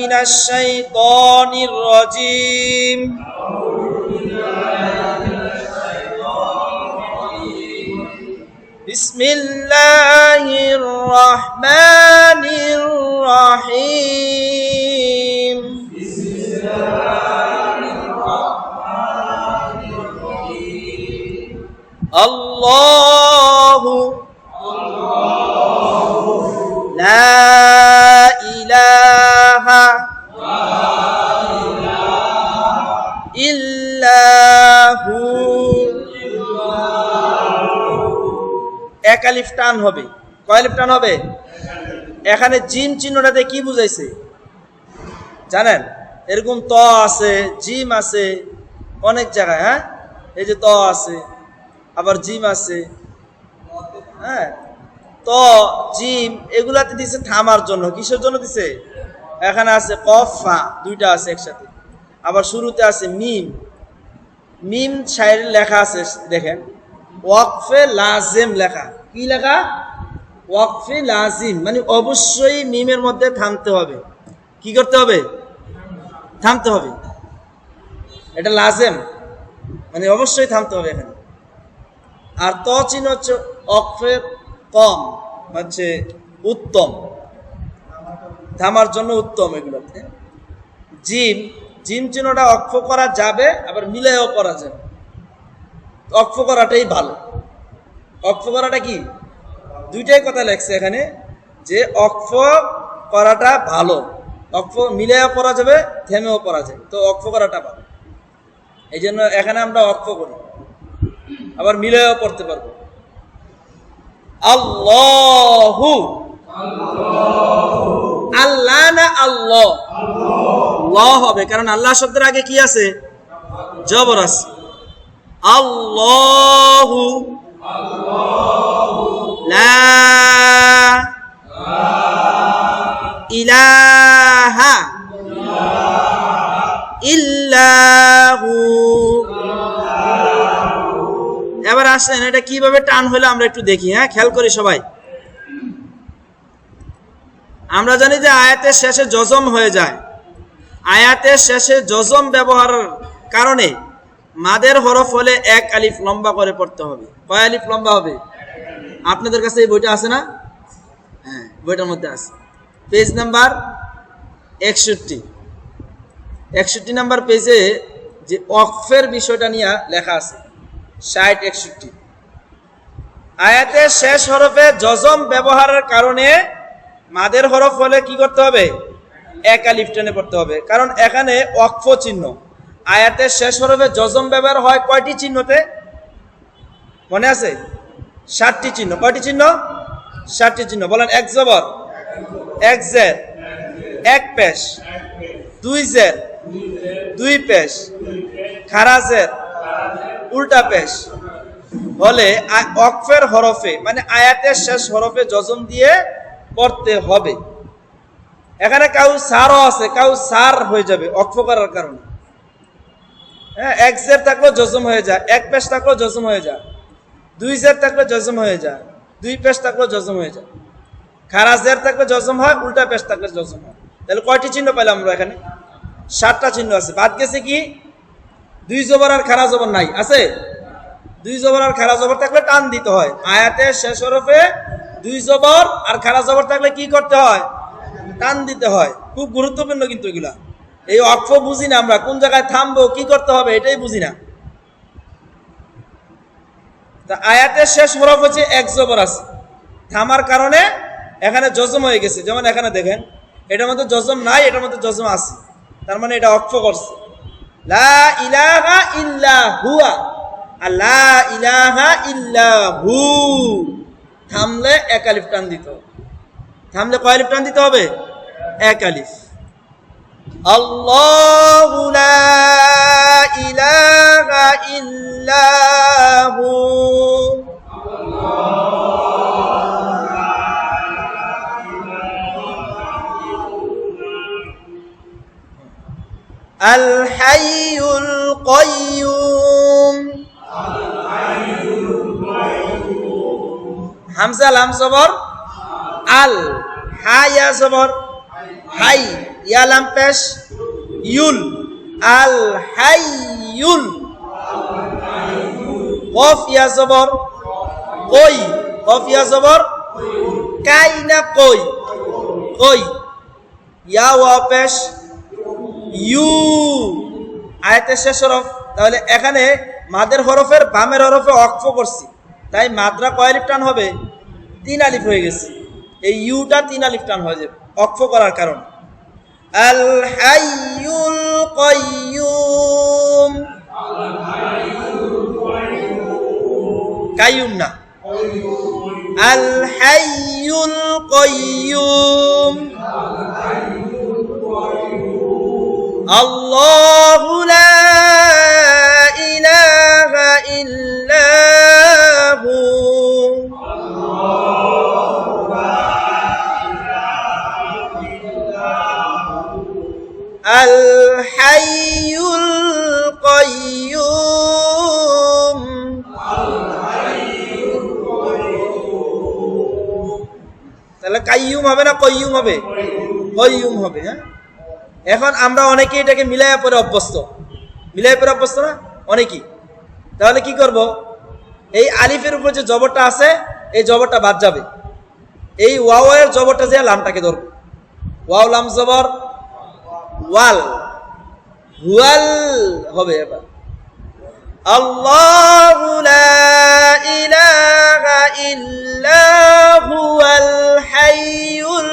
মিনাশ শাইতানির রাজিম। বিসমিল্লাহির রহমানির রহিম। আল্লাহু লা ইলাহা ইল্লাহু। এক আলিফ টান হবে। কয় আলিফ টান হবে? এখানে জিম চিহ্নটাতে কি বুঝাইছে জানেন? এরকম ত আছে, জিম আছে অনেক জায়গায়। হ্যাঁ, এই যে ত আছে, আবার জিম আছে। হ্যাঁ, ত জিম এগুলাতে দিছে থামার জন্য। কিসের জন্য দিছে? এখানে আছে কফ ফা, দুইটা আছে একসাথে। আবার শুরুতে আছে মিম। মিম শায়রে লেখা আছে, দেখেন ওয়াকফে লাজিম লেখা। কি লেখা? ওয়াকফে লাজিম, মানে অবশ্যই মিমের মধ্যে থামতে হবে। কি করতে হবে? থামতে হবে। এটা লাজেম, মানে অবশ্যই থামতে হবে এখানে। আর ত চিহ্ন হচ্ছে ওয়াকফে কম, হচ্ছে উত্তম, থামার জন্য উত্তম এগুলোতে। জিম, জিম চিহ্নটা অক্ষ করা যাবে, আবার মিলাইও করা যাবে। অক্ষ করাটাই ভালো। অক্ষ করাটা কি? দুইটাই কথা লেখছে এখানে, যে অক্ষ করাটা ভালো। অক্ষ মিলাইও করা যাবে, থেমেও করা যাবে। তো অক্ষ করাটা ভালো, এই জন্য এখানে আমরা অক্ষ করি, আবার মিলাইও করতে পারবো। আল্লাহু, আল্লাহ না আল্লাহ? ল হবে, কারণ আল্লাহ শব্দের আগে কি আছে? জবর আছে। আল্লাহু লা ইলাহা ইল্লাহু। এবার আসেন এটা কিভাবে টান হলো আমরা একটু দেখি। হ্যাঁ, খেয়াল করি সবাই। আমরা জানি যে আয়াতের শেষে জজম হয়ে যায়। আয়াতের শেষে জজম ব্যবহারের কারণে মাদের হরফ হলে এক আলিফ লম্বা করে পড়তে হবে। কয় আলিফ লম্বা হবে? আপনাদের কাছে এই বইটা আছে না? হ্যাঁ, বইটার মধ্যে আছে, পেজ নাম্বার 61। 61 নাম্বার পেজে যে ওয়াকফের বিষয়টা নিয়ে লেখা আছে, 60-61। আয়াতের শেষ হরফে জজম ব্যবহারের কারণে মাদের হরফ হলে কি করতে হবে? এক আলিফ টেনে পড়তে হবে, কারণ এখানে ওয়াকফ চিহ্ন। আয়াতের শেষ হরফে জজম ব্যবহার হয় কয়টি চিহ্নতে? মনে আছে? 7টি চিহ্ন। কয়টি চিহ্ন? 7টি চিহ্ন। বলেন। এক জবর, এক জের, এক পেশ, দুই জের, দুই পেশ, খাড়া জের, উল্টা পেশ হলে ওয়াকফের হরফে, মানে আয়াতের শেষ হরফে জজম দিয়ে পড়তে হবে। এখানে কাউ সারও আছে, কাউ সার হয়ে যাবে ওয়াকফ করার কারণে। হ্যাঁ, এক জের থাকলেও জজম হয়ে যায়, এক পেশ থাকলেও জজম হয়ে যায়, দুই জের থাকলে জজম হয়ে যায়, দুই পেশ থাকলেও জজম হয়ে যায়, খাড়া জের থাকলে জজম হয়, উল্টা পেশ থাকলে জজম হয়। তাহলে কয়টি চিহ্ন পেলাম আমরা এখানে? 7টা চিহ্ন আছে। বাদ গেছে কি? দুই জবর আর খাড়া জবর নাই। আছে? দুই জবর আর খাড়া জবর থাকলে টান দিতে হয়। আয়াতের শেষ হরফে দুই জবর আর খাড়া জবর থাকলে কি করতে হয়? টান দিতে হয়। খুব গুরুত্বপূর্ণ কিন্তু এগুলা। এই ওয়াকফ বুঝি না আমরা, কোন জায়গায় থামবো, কি করতে হবে, এটাই বুঝি না। তা আয়াতের শেষ হরফ হচ্ছে এক জবর আছে, থামার কারণে এখানে জজম হয়ে গেছে। যেমন এখানে দেখেন, এটার মধ্যে জজম নাই, এটার মধ্যে জজম আছে, তার মানে এটা ওয়াকফ করছে। লা ইলাহা ইল্লা হুয়া, আর লা ইলাহা ইল্লা হু। থামলে এক আলিফ টান দিতে হবে। থামলে কয় আলিফ টান দিতে হবে? এক আলিফ। আল্লাহু লা ইলাহা ইল্লা হু। আল হাইয়ুল কাইয়্যুম। হামজা লাম জবর আল, হা ইয়া জবর হাই, ইয়া লাম পেশ ইউল, আল হাইয়ুল। কফ ইয়া জবর কই, কফ ইয়া জবর কাই না কই, কই। ইয়া ওয়া পেশ ইউ, আয়াতের শেষ হরফ। তাহলে এখানে মাদের হরফের বামের হরফে ওয়াকফ করছি, তাই মাদ্রা কয় আলিফ টান হবে? 3 আলিফ হয়ে গেছে। এই ইউটা 3 আলিফ টান হয়ে যাবে ওয়াকফ করার কারণে। আল হাইয়ুল কাইয়ুম, কাইয়ুম না, আল হাইয়ুল কাইয়ুম। আল্লাহু লা ইলাহা ইল্লা হু, আল হাইয়ুল কাইয়ুম। তাহলে কাইয়ুম হবে না কইয়ুম হবে? কইয়ুম হবে। হ্যাঁ, এখন আমরা অনেকে এটাকে মিলাইয়া পরে অভ্যস্ত, মিলাইয়া পরে অভ্যস্ত না অনেকেই। তাহলে কি করব? এই আলিফের উপর যে জবরটা আছে এই জবরটা বাদ যাবে, এই ওয়াও এর জবরটা যে লামটাকে ধরবো। ওয়াও লাম জবর ওয়াল, হুয়াল হবে। এবার আল্লাহু লা ইলাহা ইল্লা হুয়াল হাইয়ুল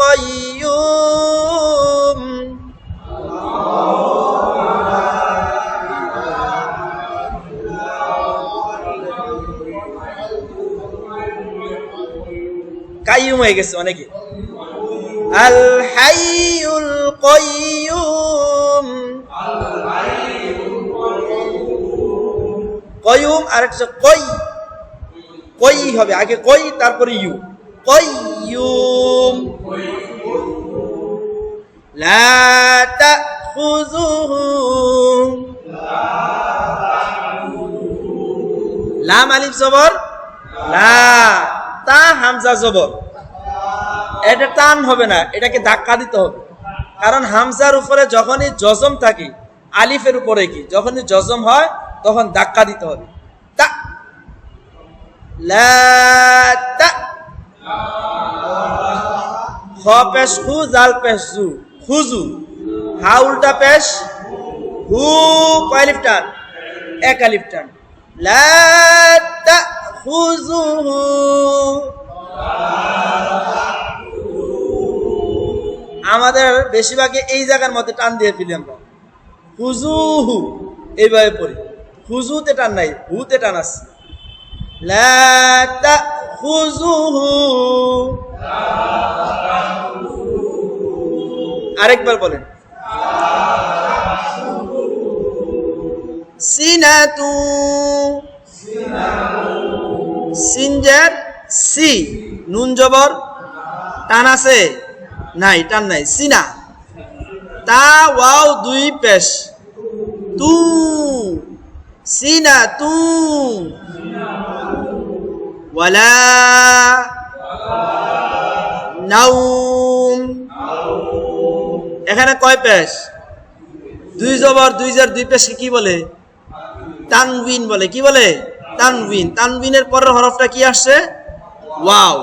কাইয়ুম। কাইয়ুম হয়ে গেছে অনেকে। আল হাইয়ুল কাইয়ুম, কাইয়ুম। আর একটা কই, কই হবে আগে, কই তারপরে ইউ, কাইয়ুম। লা তাখুযুহু, লাম আলিফ জবর লা, তা হামজা জবর। এটা টান হবে না, এটাকে ধাক্কা দিতে হবে, কারণ হামজার উপরে যখনই জজম থাকে, আলিফের উপরে কি যখনই জজম হয় তখন ধাক্কা দিতে হবে। তা, লা তা। খ পেশ খু, জাল পেশ জু, খুজু। হা উল্টা পেশ হু, কয় আলিফ টান? 1 আলিফ টান। লা তাখুযুহু, আমাদের বেশিরভাগে এই জায়গার মধ্যে টান দিয়ে ফেলি আমরা। খুজুহু এইভাবে পড়ি, খুজুতে টান নাই, হুতে টান আছে। লা তাখুযুহু, আরেকবার বলেন। সিনাতু, সিনজার সি, নুন জবর টান আছে নাই? টান নাই। সিনা, তা ওয়াও 2 পেশ তু, সিনা তু। ওয়ালা নাউম, এখানে কয় পেশ? 2 জবর 2 জার 2 পেশ কি বলে? তানবিন বলে। কি বলে? তানবিন। তানবিনের পরের হরফটা কি আসছে? ওয়াও।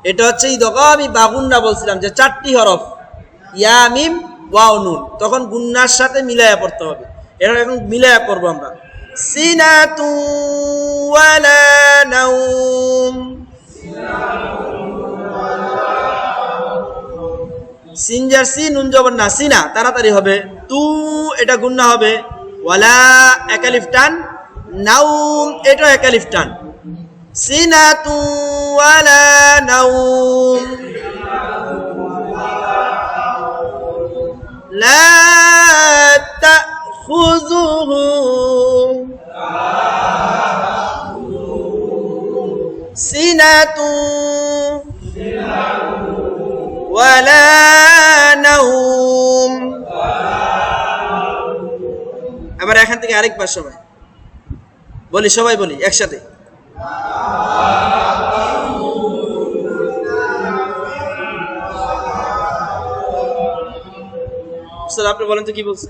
এটা হচ্ছে আমি বাগুন্না বলছিলাম যে 4টি হরফ, ইয়া মিম ওয়াও নুন, তখন গুন্নার সাথে মিলায়া পড়তে হবে। এটা এখন মিলায়া পড়বো আমরা। সিনাতু ওয়ালা নাউম, সিনজার সি, নুন জবর না, সিনা তাড়াতাড়ি হবে। তু এটা গুন্না হবে। ওয়ালা 1 আলিফ টান, নাউম এটা 1 আলিফ টান। সিনাতু ওয়ালা নাউম, লা তাখুযুহু সিনাতু ওয়ালা নাউম। আবার এখান থেকে আরেকবার সবাই বলি, সবাই বলি একসাথে। স্যার আপনি বলেন তো কি বলছে?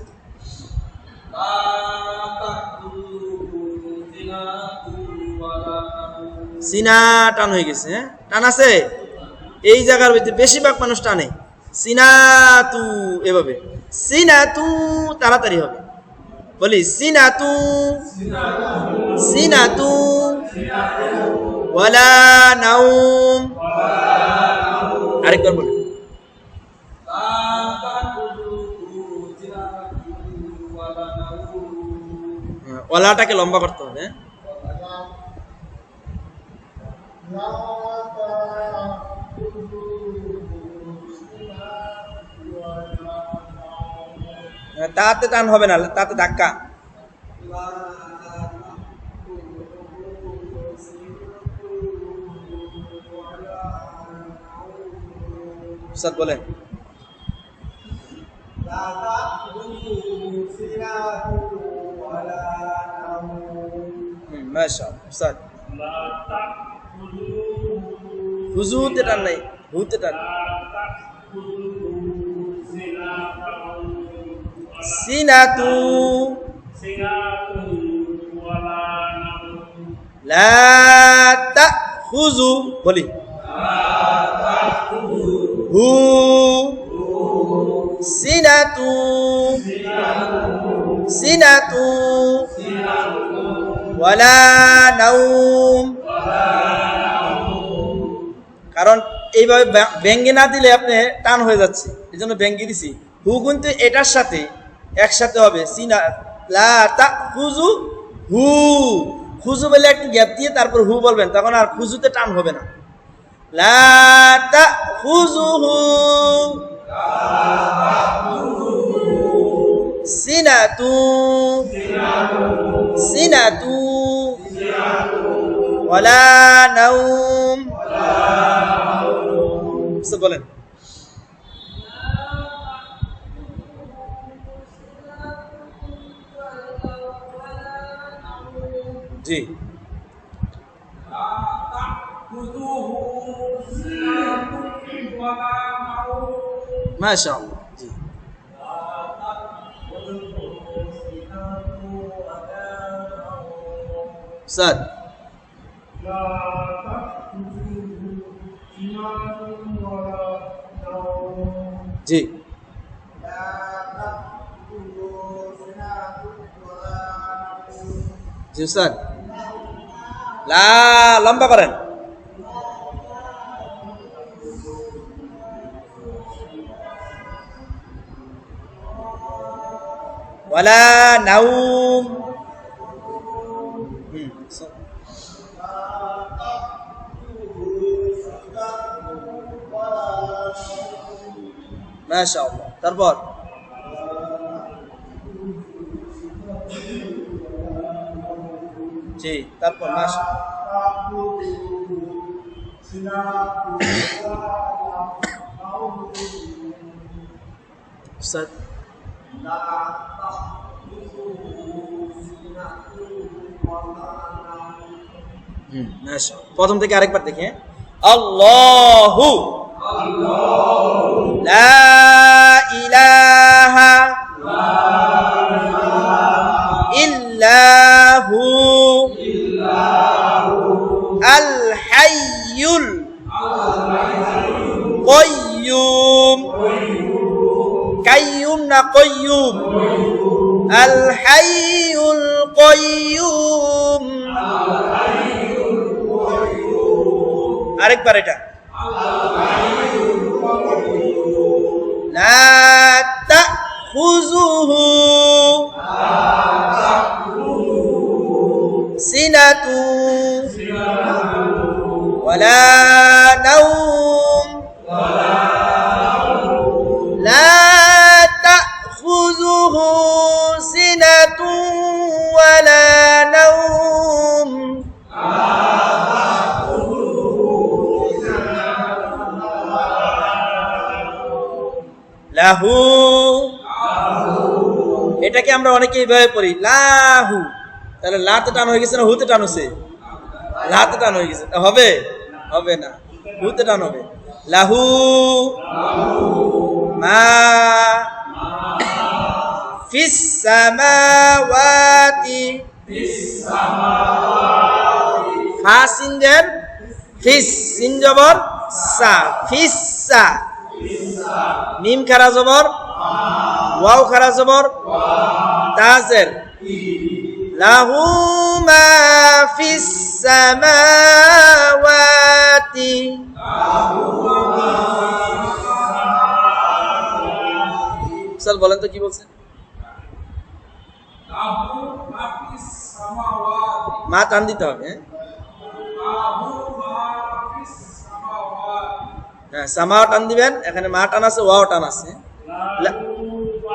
সিনা টান হয়ে গেছে, হ্যাঁ টান আছে এই জায়গার ভিতরে, বেশিরভাগ মানুষ টানে সিনা তু, এভাবে সিনা তু তাড়াতাড়ি হবে। বলি সিনা তু, সিনা তু ওয়ালা নাউম। আরেকবার বলি, ওয়ালাটাকে লম্বা করতে হবে। তাতে টান হবে না, তাতে ধাক্কা। উস্তাদ বলেন। মাশাআল্লাহ উস্তাদ। হুজুতে টান নাই, হুতে টান। সিনাতু লা তাখুযু, বলি হু সিনাতু, সিনাতু ওয়ালা নাউম। কারণ এইভাবে ব্যঙ্গে না দিলে আপনি টান হয়ে যাচ্ছে, এই জন্য ব্যঙ্গে দিছি। হু কিন্তু এটার সাথে একসাথে হবে, সিনা লা তাখুযু হু, খুজু বলে একটু গ্যাপ দিয়ে তারপর হু বলবেন, তখন আর খুজুতে টান হবে না। লা তাখুযুহু সিনাতু, সিনাতু ওয়ালা নাউম। বলেন। জি মাশাআল্লাহ। জি স্যার জি জি স্যার, লা লম্বা করেন। ওয়ালা নাউম। মাশাআল্লাহ। তারপর জি, তারপর স্যার প্রথম থেকে আরেকবার দেখে, আল্লাহু লা ইলাহা ইল্লাহু আল হাইয়ুল কাইয়্যুম। কাইয়্যুম না কাইয়্যুম, আল হাইয়ুল কাইয়্যুম। আরেকবার এটা, লা তাখুযুহু সিনাতু ওয়ালা নাউম। লা তাখুযুহু সিনাতু ওয়ালা নাউম। লাহু, এটাকে আমরা অনেকে এইভাবে পড়ি লাহু, তাহলে লাতে টান হয়ে গেছে না হুতে টান হচ্ছে? লাতে টান হয়ে গেছে, হবে? হবে না, হুতে টান হবে। লাহু মা ফিস সামাওয়াতি ফা সিনজের ফিস সিন জবর সা ফিসসা মিম খারা জবর ওয়াও খারা জবর তাজের লাহু মা ফিস সামাওয়াতি চল বলেন তো কি বলছেন মা টান দিতে হবে হ্যাঁ সামাও টান দিবেন এখানে মা টান আছে ওয়াও টান আছে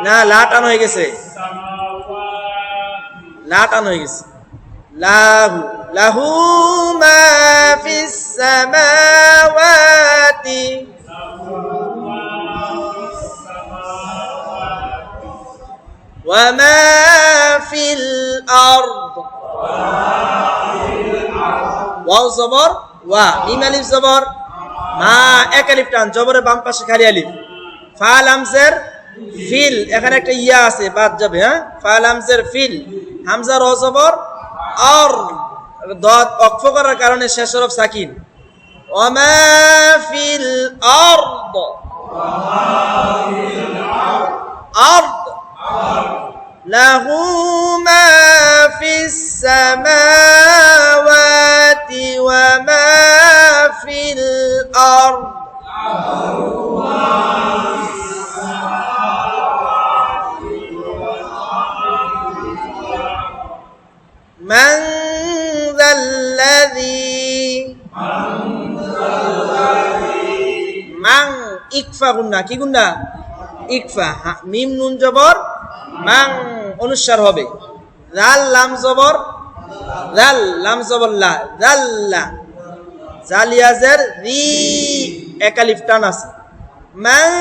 না লা টান হয়ে গেছে লা টান হয়ে গেছে লাহু লাহু মা ফিস সামাওয়াতি ওয়া মা ফিল আরদ ওয়াও জবর ওয়া মিম আলিফ জবর মা এক আলিফ টান জবরের বাম পাশে খালি আলিফ ফা লামজের ফিল এখানে একটা ইয়া আছে বাদ যাবে হ্যাঁ ফা লামজের ফিল হামজা র জবর আর দাদ ওয়াকফ করার কারণে শেষ হরফ সাকিন ওয়া মা ফিল আরদ আরদ লাহু মা ফিস সামাওয়াতি ওয়া মা ফিল আরদ من ذا الذي من ইকফা গুন্না কি গুন্না ইকফা মিম নুন জবর মান অনুস্বার হবে জাল লাম জবর জাল লাম জবর লা জাল্লা জালিয়াজের রি এক আলিফ টান আছে মান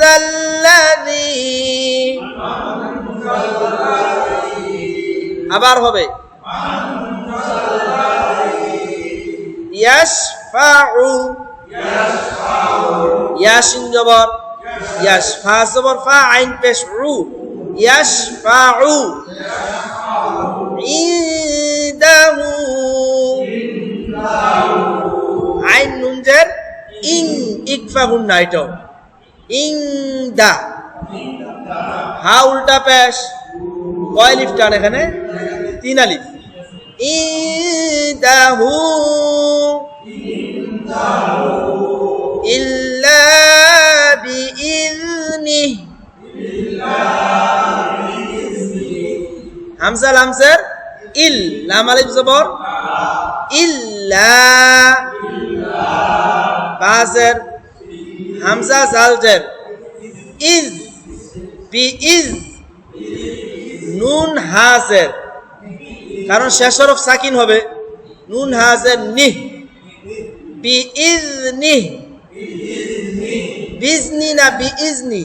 যাল্লাযী আবার হবে ইয়াশফাউ ইয়াশিন জবর ইয়াশফা জবর ফা আইন পেশ রু ইয়াশফাউ ইনদাহু আইন নুন জের ইন ইকফা গুন্না এটা ইনদা হা উল্টা পেশ কয় আলিফ টান এখানে তিন আলিফ ইনদাহু ইল্লা বিইذনিহি হামজা লামজের ইল লাম আলিফ জবর ইল্লা বাজের হামজা জাল জের ইজ বিইজ নুন হাজের কারণ শেষ হরফ সাকিন হবে নুন হাজের নিহ বিইজনি বিজনি না বিইজনি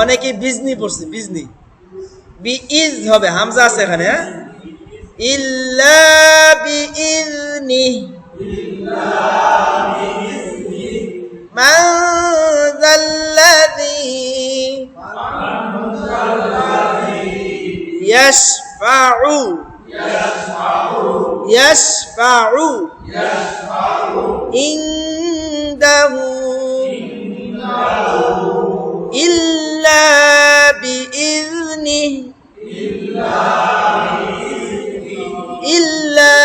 অনেকে বিজনি পড়ছে বিজনি বিইজ হবে হামজা আছে এখানে হ্যাঁ ইল্লা বিইজনি মান যাল্লাযী ইয়াশফাউ ইয়াশফাউ ইনদাহু ইল্লা বিইذনিহি ইল্লা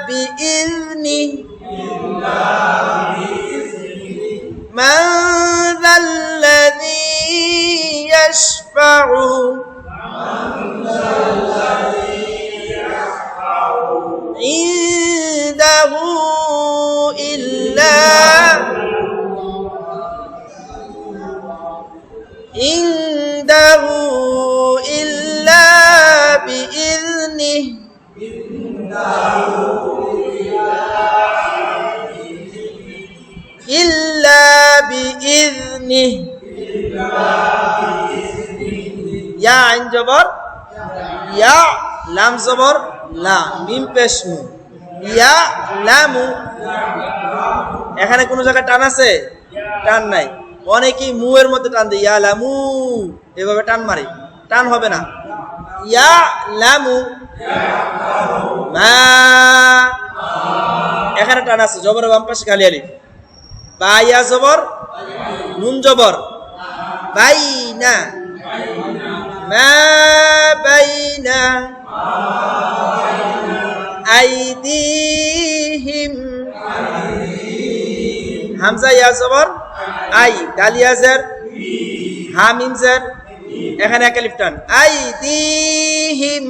বিইذনিহি মান যাল্লাযী ইয়াশফাউ ইনদাহু ইল্লা ইনদাহু ইল্লা বিইذনিহি ইল্লা বিইذনিহি ইয়া আইন জবর ইয়া লাম জবর লা মিম পেশ মু ইয়া লামু এখানে কোন জায়গায় টান আছে টান নাই অনেকেই মুয়ের মধ্যে টান দেয় ইয়ালামু, এভাবে টান মারে, টান হবে না। ইয়ালামু মা, এখানে টান আছে, জবর বাম পাশে খালি আলিফ। বা ইয়া জবর, নুন জবর, বাইনা, মা বাইনা আইদিহিম, হামজা ইয়া জবর আই, দাল ইয়া জের, হা মিম জের, এখানে এক আলিফ টান, আইদিহিম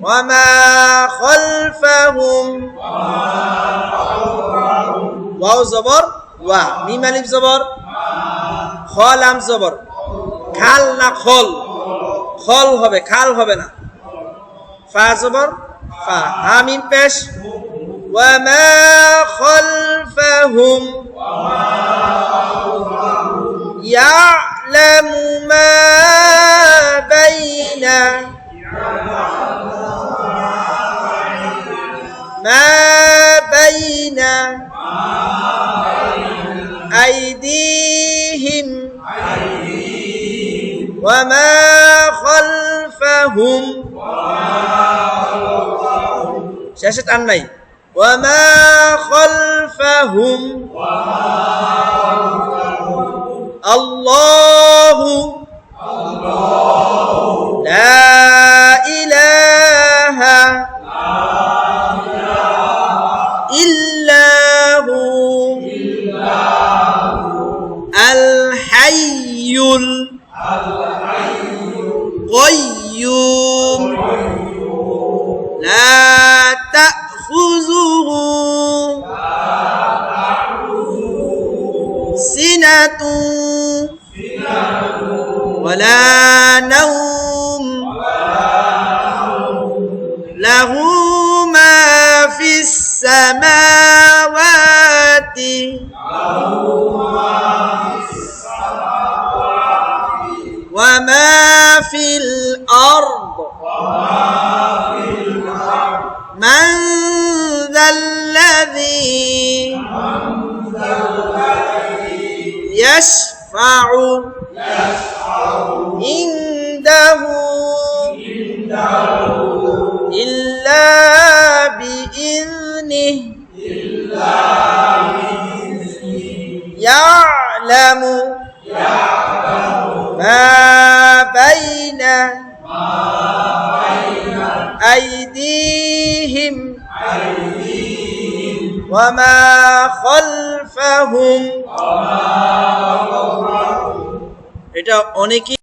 ওয়া মা খালফাহুম, ওয়াও জবর ওয়া, মিম আলিফ জবর, খ লাম জবর, খাল না খল, খল হবে, খাল হবে না। ফা জবর ফা, হা মিম পেশ, ওয়া মা খালফাহুম ইয়ালামু মা বাইনা, মা বাইনা আইদিহিম ওয়া মা খালফাহুম, শেষে টান নাই, ওয়া মা খালফাহুম আল্লাহু লা ইলাহা ইল্লাহু আল হাইয়ুল কাইয়্যুম লা তাখুযুহু সিনাতু ওয়ালা নাওম লাহু মা ফিস সামাওয়াতি ওয়া মা ফিল আরদ মান যাল্লাযী ইয়াশফা'ু ইনদাহু ইল্লা বিইذনিহি ইয়ালামু মা বাইনা আইদিহিম ওয়া মা খালফাহুম। এটা অনেকেই